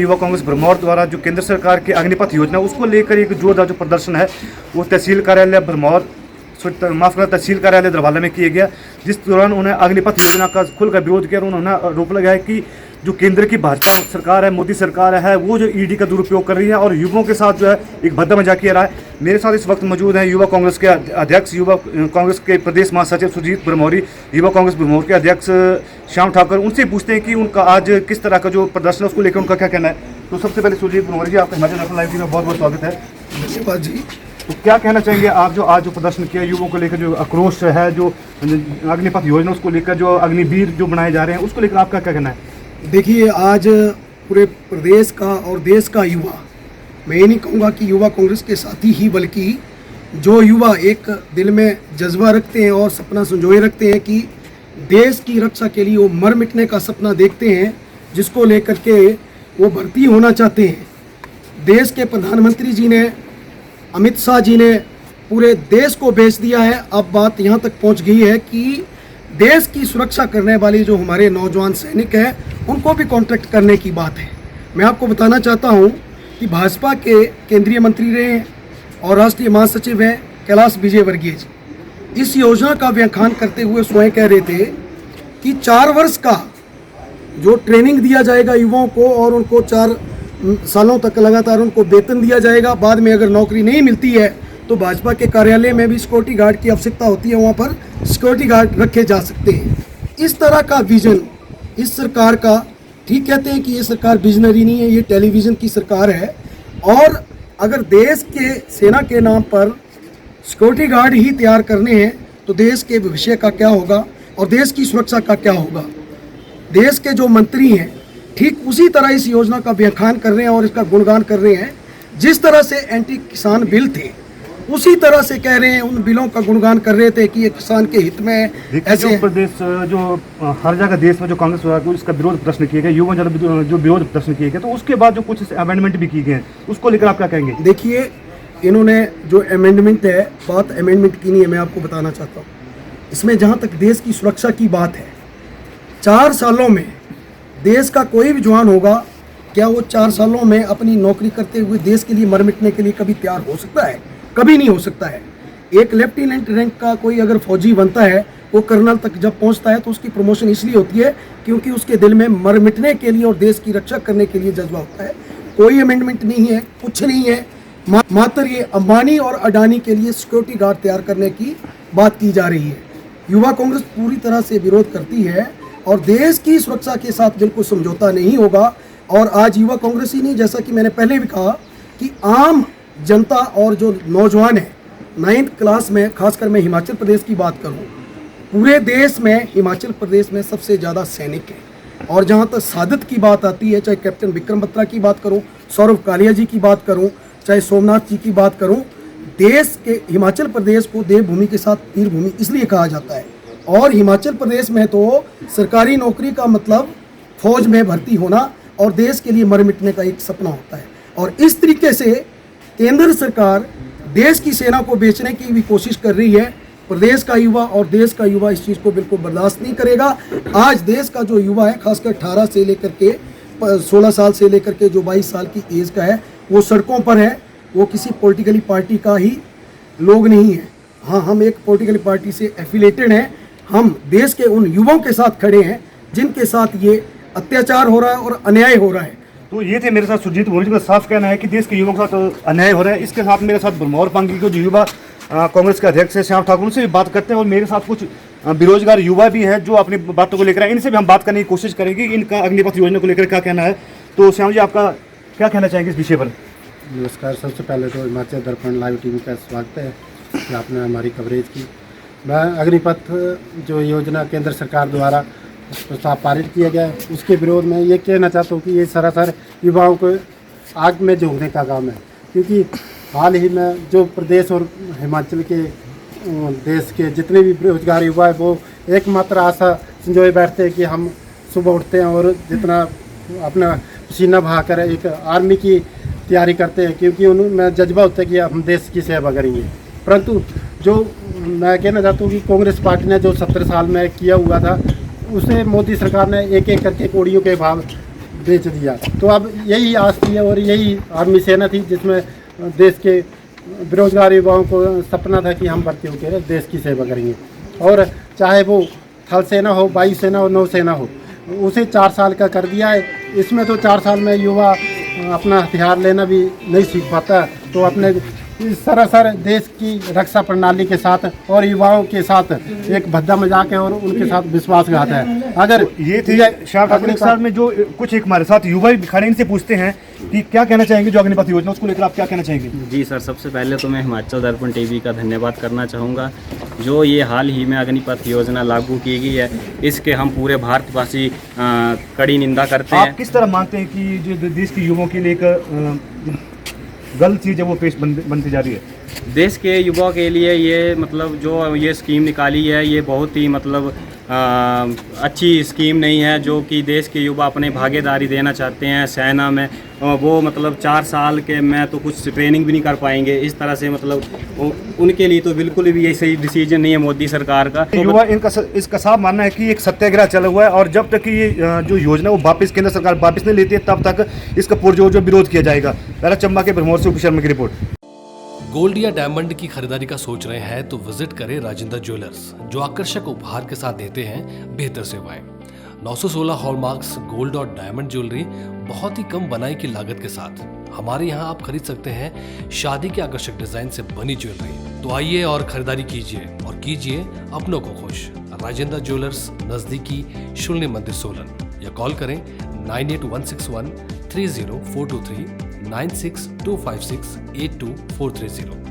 युवा कांग्रेस भरमौर द्वारा जो केंद्र सरकार की अग्निपथ योजना उसको लेकर एक जोरदार जो प्रदर्शन है वो तहसील कार्यालय भरमौर माफ करना तहसील कार्यालय दरवाला में किया गया, जिस दौरान उन्हें अग्निपथ योजना का खुलकर विरोध किया और उन्होंने आरोप लगाया कि जो केंद्र की भाजपा सरकार है, मोदी सरकार है, वो जो ईडी का दुरुपयोग कर रही है और युवाओं के साथ जो है एक भद्दा मजाक किया रहा है। मेरे साथ इस वक्त मौजूद हैं युवा कांग्रेस के अध्यक्ष, युवा कांग्रेस के प्रदेश महासचिव सुजीत भरमौरी, युवा कांग्रेस भरमौर के अध्यक्ष श्याम ठाकुर। उनसे पूछते हैं कि उनका आज किस तरह का जो प्रदर्शन है उसको लेकर उनका क्या कहना है। तो सबसे पहले सुजीत भरमौरी जी, आपका हिमाचल नेशनल लाइव में बहुत बहुत स्वागत है। धन्यवाद जी। तो क्या कहना चाहेंगे आप जो आज जो प्रदर्शन किया युवाओं को लेकर, जो आक्रोश है, जो अग्निपथ योजना उसको लेकर, जो अग्निवीर जो बनाए जा रहे हैं उसको लेकर आपका क्या कहना है? देखिए, आज पूरे प्रदेश का और देश का युवा, मैं ये नहीं कहूँगा कि युवा कांग्रेस के साथी ही, बल्कि जो युवा एक दिल में जज्बा रखते हैं और सपना संजोए रखते हैं कि देश की रक्षा के लिए वो मर मिटने का सपना देखते हैं, जिसको लेकर के वो भर्ती होना चाहते हैं। देश के प्रधानमंत्री जी ने, अमित शाह जी ने पूरे देश को बेच दिया है। अब बात यहाँ तक पहुँच गई है कि देश की सुरक्षा करने वाले जो हमारे नौजवान सैनिक हैं उनको भी कॉन्ट्रैक्ट करने की बात है। मैं आपको बताना चाहता हूँ कि भाजपा के केंद्रीय मंत्री रहे हैं और राष्ट्रीय महासचिव हैं कैलाश विजयवर्गीय जी, इस योजना का व्याख्यान करते हुए स्वयं कह रहे थे कि 4 वर्ष का जो ट्रेनिंग दिया जाएगा युवाओं को और उनको 4 सालों तक लगातार उनको वेतन दिया जाएगा। बाद में अगर नौकरी नहीं मिलती है तो भाजपा के कार्यालय में भी सिक्योरिटी गार्ड की आवश्यकता होती है, वहाँ पर सिक्योरिटी गार्ड रखे जा सकते हैं। इस तरह का विजन इस सरकार का, ठीक कहते हैं कि ये सरकार विजनरी नहीं है, ये टेलीविज़न की सरकार है। और अगर देश के सेना के नाम पर सिक्योरिटी गार्ड ही तैयार करने हैं तो देश के भविष्य का क्या होगा और देश की सुरक्षा का क्या होगा। देश के जो मंत्री हैं ठीक उसी तरह इस योजना का व्याख्यान कर रहे हैं और इसका गुणगान कर रहे हैं। जिस तरह से एंटी किसान बिल थे उसी तरह से कह रहे हैं, उन बिलों का गुणगान कर रहे थे कि ये किसान के हित में ऐसे प्रदेश जो हर जगह देश में जो कांग्रेस को इसका विरोध प्रदर्शन किए गए, युवा जो विरोध प्रदर्शन किए गए, तो उसके बाद जो कुछ अमेंडमेंट भी किए गए हैं उसको लेकर आप क्या कहेंगे? देखिए, इन्होंने जो अमेंडमेंट है, बात अमेंडमेंट की नहीं है, मैं आपको बताना चाहता हूँ। इसमें जहाँ तक देश की सुरक्षा की बात है, 4 सालों में देश का कोई भी जवान होगा, क्या वो 4 सालों में अपनी नौकरी करते हुए देश के लिए मर मिटने के लिए कभी तैयार हो सकता है? कभी नहीं हो सकता है। एक लेफ्टिनेंट रैंक का कोई अगर फौजी बनता है, वो कर्नल तक जब पहुंचता है तो उसकी प्रमोशन इसलिए होती है क्योंकि उसके दिल में मर मिटने के लिए और देश की रक्षा करने के लिए जज्बा होता है। कोई अमेंडमेंट नहीं है, कुछ नहीं है, मात्र ये अंबानी और अडानी के लिए सिक्योरिटी गार्ड तैयार करने की बात की जा रही है। युवा कांग्रेस पूरी तरह से विरोध करती है और देश की सुरक्षा के साथ बिल्कुल समझौता नहीं होगा। और आज युवा कांग्रेस ही नहीं, जैसा कि मैंने पहले भी कहा कि आम जनता और जो नौजवान है 9th क्लास में, खासकर मैं हिमाचल प्रदेश की बात करूं, पूरे देश में हिमाचल प्रदेश में सबसे ज़्यादा सैनिक हैं। और जहां तक सादत की बात आती है, चाहे कैप्टन विक्रम बत्रा की बात करूं, सौरभ कालिया जी की बात करूं, चाहे सोमनाथ जी की बात करूं, देश के हिमाचल प्रदेश को देवभूमि के साथ वीरभूमि इसलिए कहा जाता है। और हिमाचल प्रदेश में तो सरकारी नौकरी का मतलब फौज में भर्ती होना और देश के लिए मर मिटने का एक सपना होता है। और इस तरीके से केंद्र सरकार देश की सेना को बेचने की भी कोशिश कर रही है। प्रदेश का युवा और देश का युवा इस चीज़ को बिल्कुल बर्दाश्त नहीं करेगा। आज देश का जो युवा है, खासकर 18 से लेकर के 16 साल से लेकर के जो 22 साल की एज का है, वो सड़कों पर है। वो किसी पॉलिटिकली पार्टी का ही लोग नहीं है। हाँ, हम एक पॉलिटिकल पार्टी से एफिलेटेड हैं। हम देश के उन युवाओं के साथ खड़े हैं जिनके साथ ये अत्याचार हो रहा है और अन्याय हो रहा है। तो ये थे मेरे साथ सुजीत भरमौर का साफ कहना है कि देश के युवाओं के साथ अन्याय हो रहा है। इसके साथ मेरे साथ भरमौर पांगी को जो युवा कांग्रेस के अध्यक्ष है श्याम ठाकुर, उनसे भी बात करते हैं। और मेरे साथ कुछ बेरोजगार युवा भी हैं जो अपनी बातों को लेकर, इनसे भी हम बात करने की कोशिश करेंगे कि इनका अग्निपथ योजना को लेकर क्या कहना है। तो श्याम जी, आपका क्या कहना चाहेंगे इस विषय पर? नमस्कार। सबसे पहले तो हिमाचल दर्पण लाइव टीवी का स्वागत है कि आपने हमारी कवरेज की। मैं अग्निपथ जो योजना केंद्र सरकार द्वारा प्रस्ताव पारित किया गया है उसके विरोध में ये कहना चाहता हूँ कि ये सरासर युवाओं को आग में झोंकने का काम है। क्योंकि हाल ही में जो प्रदेश और हिमाचल के देश के जितने भी बेरोजगार युवा है वो एकमात्र आशा संजोए बैठते हैं कि हम सुबह उठते हैं और जितना अपना पसीना बहाकर एक आर्मी की तैयारी करते हैं, क्योंकि उनमें जज्बा होता है कि हम देश की सेवा करेंगे। परंतु जो मैं कहना चाहता हूँ कि कांग्रेस पार्टी ने जो 17 साल में किया हुआ था, उसे मोदी सरकार ने एक एक करके कौड़ियों के भाव बेच दिया। तो अब यही आस थी और यही आर्मी सेना थी जिसमें देश के बेरोजगार युवाओं को सपना था कि हम भर्ती होकर देश की सेवा करेंगे, और चाहे वो थल सेना हो, वायु सेना हो, नौ सेना हो, उसे 4 साल का कर दिया है। इसमें तो 4 साल में युवा अपना हथियार लेना भी नहीं सीख पाता, तो अपने इस सरासर देश की रक्षा प्रणाली के साथ और युवाओं के साथ एक भद्दा मजाक है और उनके साथ विश्वासघात है। अगर ये थे श्याम ठाकुर के साथ में जो कुछ एक हमारे साथ युवा भी खड़े, इनसे पूछते हैं कि क्या कहना चाहेंगे जो अग्निपथ योजना उसको लेकर आप क्या कहना चाहेंगे? जी सर, सबसे पहले तो मैं हिमाचल दर्पण टीवी का धन्यवाद करना चाहूँगा। जो ये हाल ही में अग्निपथ योजना लागू की गई है, इसके हम पूरे भारतवासी कड़ी निंदा करते हैं। आप किस तरह मानते हैं कि जो देश के युवाओं के लिए एक गलत चीज़ है वो पेश बनती जा रही है? देश के युवाओं के लिए ये मतलब जो ये स्कीम निकाली है, ये बहुत ही मतलब अच्छी स्कीम नहीं है। जो कि देश के युवा अपने भागीदारी देना चाहते हैं सेना में, वो मतलब 4 साल के में तो कुछ ट्रेनिंग भी नहीं कर पाएंगे। इस तरह से मतलब उनके लिए तो बिल्कुल भी ये सही डिसीजन नहीं है मोदी सरकार का। युवा इसका साफ मानना है कि एक सत्याग्रह चला हुआ है और जब तक कि ये जो योजना वो वापस केंद्र सरकार वापस नहीं लेती है तब तक इसका पुरजोर विरोध किया जाएगा। पहला चंबा के भरमौर से उपी शर्मा की रिपोर्ट। गोल्ड या डायमंड की खरीदारी का सोच रहे हैं तो विजिट करें राजेंद्र ज्वेलर्स, जो आकर्षक उपहार के साथ देते हैं बेहतर सेवाएं। 916 हॉलमार्क्स गोल्ड और डायमंड ज्वेलरी बहुत ही कम बनाई की लागत के साथ। हमारे यहाँ आप खरीद सकते हैं शादी के आकर्षक डिजाइन से बनी ज्वेलरी। तो आइए और खरीदारी कीजिए और कीजिए अपनों को खुश। राजेंद्र ज्वेलर्स, नजदीकी शून्य मंदिर सोलन, या कॉल करें 9816130423 9625682430।